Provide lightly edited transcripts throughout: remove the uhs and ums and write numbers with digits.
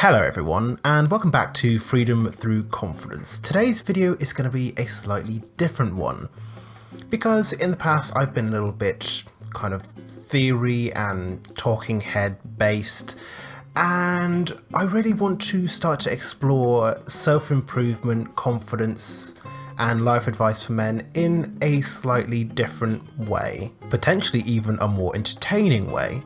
Hello everyone, and welcome back to Freedom Through Confidence. Today's video is going to be a slightly different one, because in the past I've been a little bit kind of theory and talking head based, and I really want to start to explore self-improvement, confidence, and life advice for men in a slightly different way, potentially even a more entertaining way.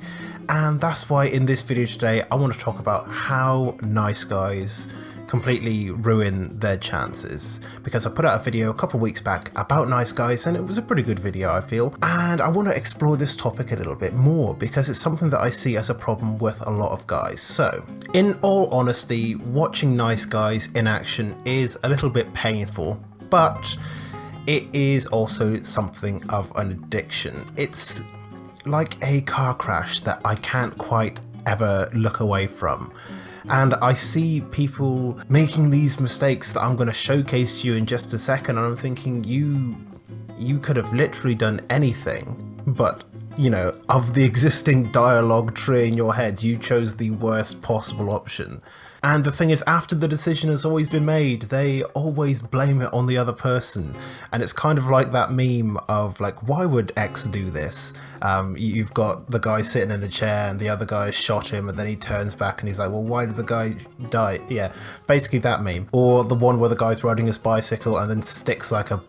And that's why in this video today I want to talk about how nice guys completely ruin their chances, because I put out a video a couple weeks back about nice guys and it was a pretty good video, I feel, and I want to explore this topic a little bit more because it's something that I see as a problem with a lot of guys. So in all honesty, watching nice guys in action is a little bit painful, but it is also something of an addiction. It's like a car crash that I can't quite ever look away from. And I see people making these mistakes that I'm going to showcase to you in just a second, and I'm thinking, you could have literally done anything, but you know, of the existing dialogue tree in your head, you chose the worst possible option. And the thing is, after the decision has always been made, they always blame it on the other person. And it's kind of like that meme of like, why would X do this? You've got the guy sitting in the chair and the other guy shot him, and then he turns back and he's like, well, why did the guy die? Yeah, basically that meme. Or the one where the guy's riding his bicycle and then sticks like a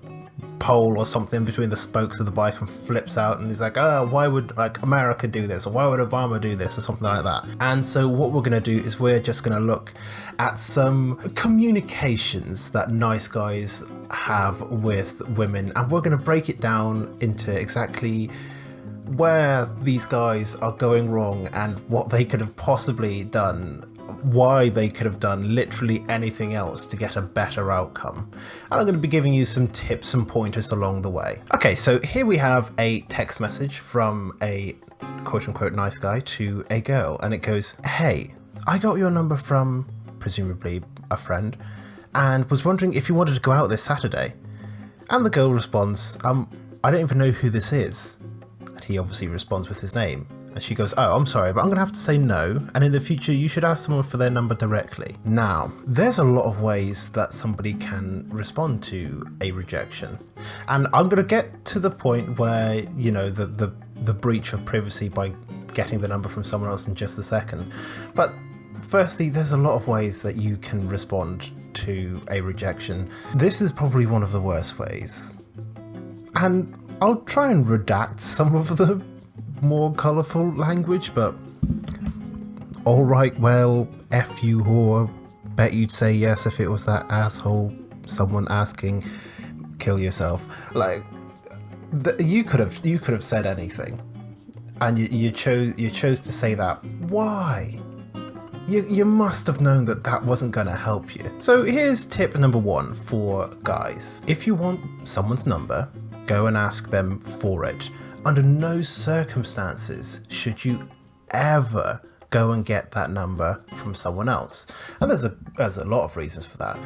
pole or something between the spokes of the bike and flips out, and he's like, oh, why would like America do this, or why would Obama do this, or something like that. And so what we're going to do is we're just going to look at some communications that nice guys have with women, and we're going to break it down into exactly where these guys are going wrong and what they could have possibly done, why they could have done literally anything else to get a better outcome. And I'm going to be giving you some tips and pointers along the way. Okay, so here we have a text message from a quote-unquote nice guy to a girl, and it goes, hey, I got your number from presumably a friend and was wondering if you wanted to go out this Saturday. And the girl responds, I don't even know who this is. And he obviously responds with his name. And she goes, oh, I'm sorry, but I'm going to have to say no, and in the future you should ask someone for their number directly. Now, there's a lot of ways that somebody can respond to a rejection. And I'm going to get to the point where, you know, the breach of privacy by getting the number from someone else in just a second. But firstly, there's a lot of ways that you can respond to a rejection. This is probably one of the worst ways. And I'll try and redact some of the more colourful language, but alright, well, F you whore, bet you'd say yes if it was that asshole, someone asking, kill yourself. Like, you could have said anything, and you chose to say that. Why? You must have known that that wasn't going to help you. So here's tip number one for guys. If you want someone's number, go and ask them for it. Under no circumstances should you ever go and get that number from someone else. And there's a lot of reasons for that.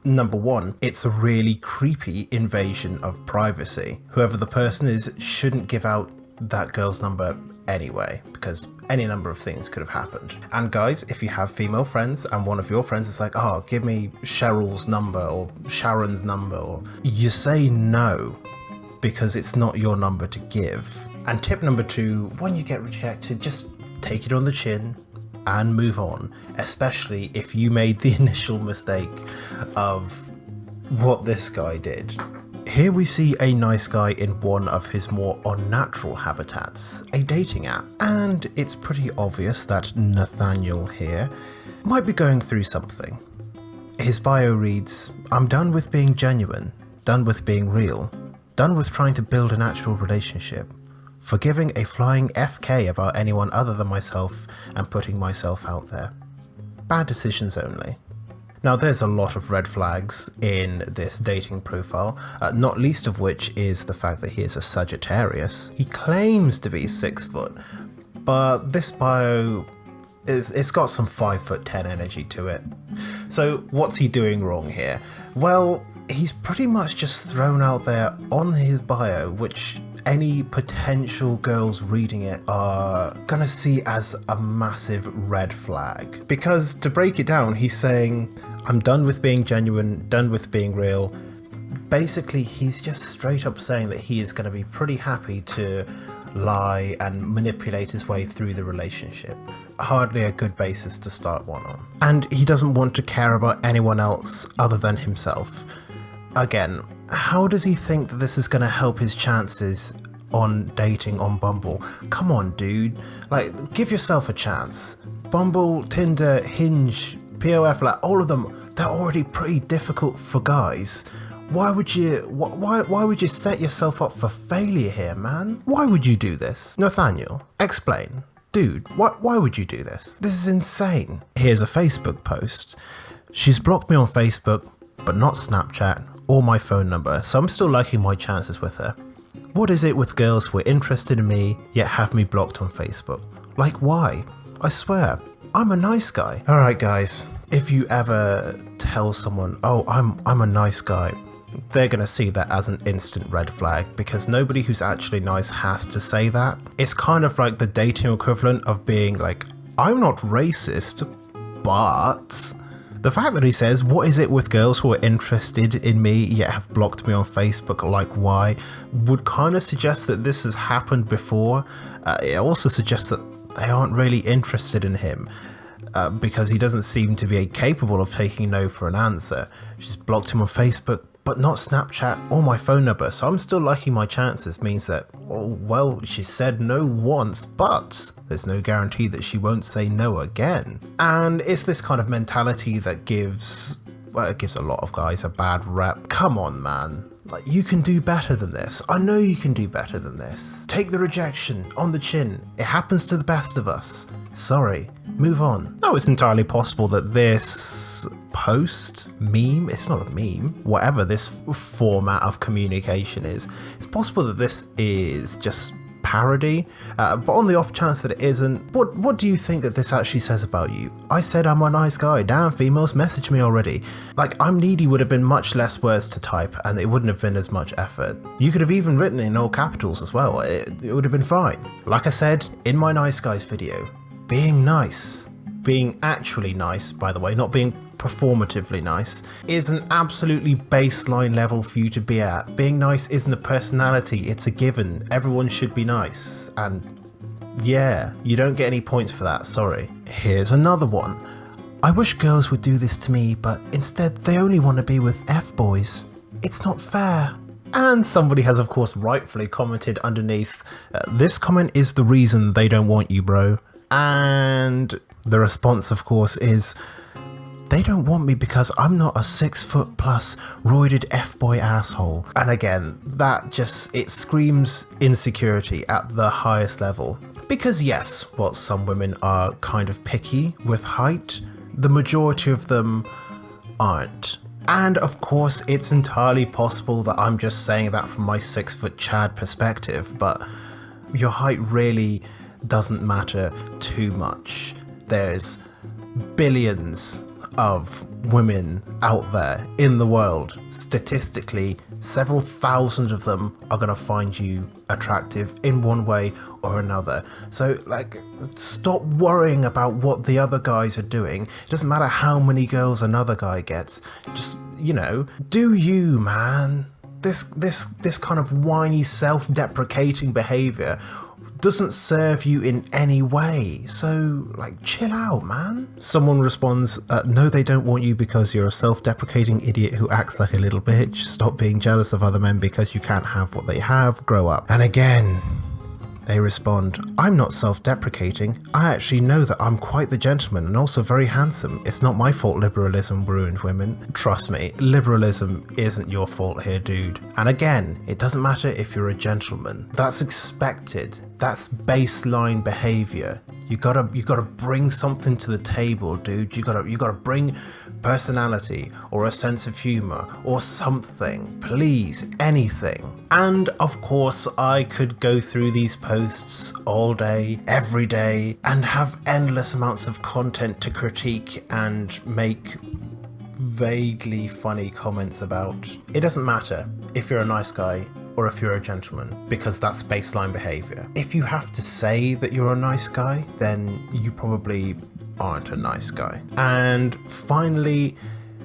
Number one, it's a really creepy invasion of privacy. Whoever the person is shouldn't give out that girl's number anyway, because any number of things could have happened. And guys, if you have female friends and one of your friends is like, oh, give me Cheryl's number or Sharon's number, or you say no, because it's not your number to give. And tip number two, when you get rejected, just take it on the chin and move on, especially if you made the initial mistake of what this guy did. Here we see a nice guy in one of his more unnatural habitats, a dating app. And it's pretty obvious that Nathaniel here might be going through something. His bio reads, I'm done with being genuine, done with being real, done with trying to build an actual relationship, forgiving a flying FK about anyone other than myself and putting myself out there. Bad decisions only. Now there's a lot of red flags in this dating profile, not least of which is the fact that he is a Sagittarius. He claims to be 6 foot, but this bio it's got some 5'10" energy to it. So what's he doing wrong here? Well, he's pretty much just thrown out there on his bio, which any potential girls reading it are gonna see as a massive red flag. Because to break it down, he's saying, I'm done with being genuine, done with being real. Basically, he's just straight up saying that he is going to be pretty happy to lie and manipulate his way through the relationship. Hardly a good basis to start one on. And he doesn't want to care about anyone else other than himself. Again, how does he think that this is going to help his chances on dating on Bumble? Come on, dude. Like, give yourself a chance. Bumble, Tinder, Hinge, POF, like all of them, they're already pretty difficult for guys. Why would you set yourself up for failure here, man? Why would you do this? Nathaniel, explain. Dude, why would you do this? This is insane. Here's a Facebook post. She's blocked me on Facebook, but not Snapchat or my phone number, so I'm still liking my chances with her. What is it with girls who are interested in me, yet have me blocked on Facebook? Like, why? I swear, I'm a nice guy. Alright guys, if you ever tell someone, oh, I'm a nice guy, they're going to see that as an instant red flag, because nobody who's actually nice has to say that. It's kind of like the dating equivalent of being like, I'm not racist, but the fact that he says, what is it with girls who are interested in me yet have blocked me on Facebook, like why, would kind of suggest that this has happened before. It also suggests that they aren't really interested in him. Because he doesn't seem to be capable of taking no for an answer. She's blocked him on Facebook, but not Snapchat or my phone number, so I'm still liking my chances. Means that, oh, well, she said no once, but there's no guarantee that she won't say no again. And it's this kind of mentality that gives a lot of guys a bad rep. Come on, man. Like, you can do better than this. I know you can do better than this. Take the rejection on the chin. It happens to the best of us. Sorry, move on. Now, it's entirely possible that this post, meme, it's not a meme, whatever this format of communication is, it's possible that this is just parody, but on the off chance that it isn't, what do you think that this actually says about you? I said I'm a nice guy. Damn, females, message me already. Like, I'm needy would have been much less words to type, and it wouldn't have been as much effort. You could have even written it in all capitals as well. It would have been fine. Like I said in my nice guys video, being nice, being actually nice, by the way, not being performatively nice, is an absolutely baseline level for you to be at. Being nice isn't a personality, it's a given. Everyone should be nice, and yeah, you don't get any points for that, sorry. Here's another one. I wish girls would do this to me, but instead they only want to be with F-boys. It's not fair. And somebody has of course rightfully commented underneath, this comment is the reason they don't want you, bro. And the response of course is, they don't want me because I'm not a 6'+ roided F-boy asshole. And again, that just, it screams insecurity at the highest level. Because yes, while some women are kind of picky with height, the majority of them aren't. And of course, it's entirely possible that I'm just saying that from my 6' Chad perspective, but your height really doesn't matter too much. There's billions of women out there in the world. Statistically, several thousand of them are going to find you attractive in one way or another. So, like, stop worrying about what the other guys are doing. It doesn't matter how many girls another guy gets. Just, you know, do you, man. This kind of whiny, self-deprecating behavior doesn't serve you in any way, so like chill out, man. Someone responds, no, they don't want you because you're a self-deprecating idiot who acts like a little bitch. Stop being jealous of other men because you can't have what they have. Grow up. And again, they respond, I'm not self-deprecating. I actually know that I'm quite the gentleman and also very handsome. It's not my fault liberalism ruined women. Trust me, liberalism isn't your fault here, dude. And again, it doesn't matter if you're a gentleman. That's expected. That's baseline behavior. You gotta bring something to the table, dude. You gotta bring personality or a sense of humor or something. Please, anything. And of course, I could go through these posts all day, every day, and have endless amounts of content to critique and make vaguely funny comments about. It doesn't matter. if you're a nice guy or if you're a gentleman, because that's baseline behavior. If you have to say that you're a nice guy, then you probably aren't a nice guy. And finally,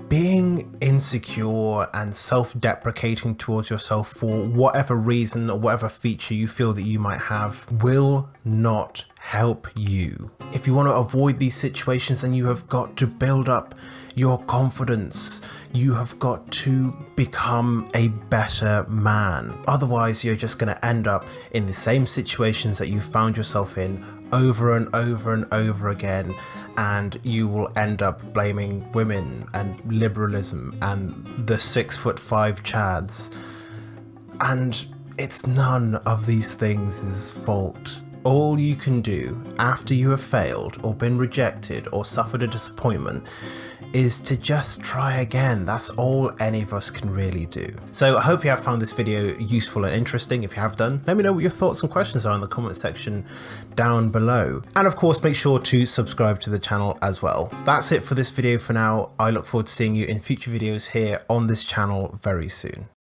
being insecure and self-deprecating towards yourself for whatever reason or whatever feature you feel that you might have will not help you. If you want to avoid these situations, then you have got to build up your confidence. You have got to become a better man. Otherwise, you're just going to end up in the same situations that you found yourself in over and over and over again, and you will end up blaming women and liberalism and the 6'5" chads. And it's none of these things' fault. All you can do after you have failed or been rejected or suffered a disappointment is to just try again. That's all any of us can really do. So I hope you have found this video useful and interesting. If you have done, let me know what your thoughts and questions are in the comment section down below. And of course, make sure to subscribe to the channel as well. That's it for this video for now. I look forward to seeing you in future videos here on this channel very soon.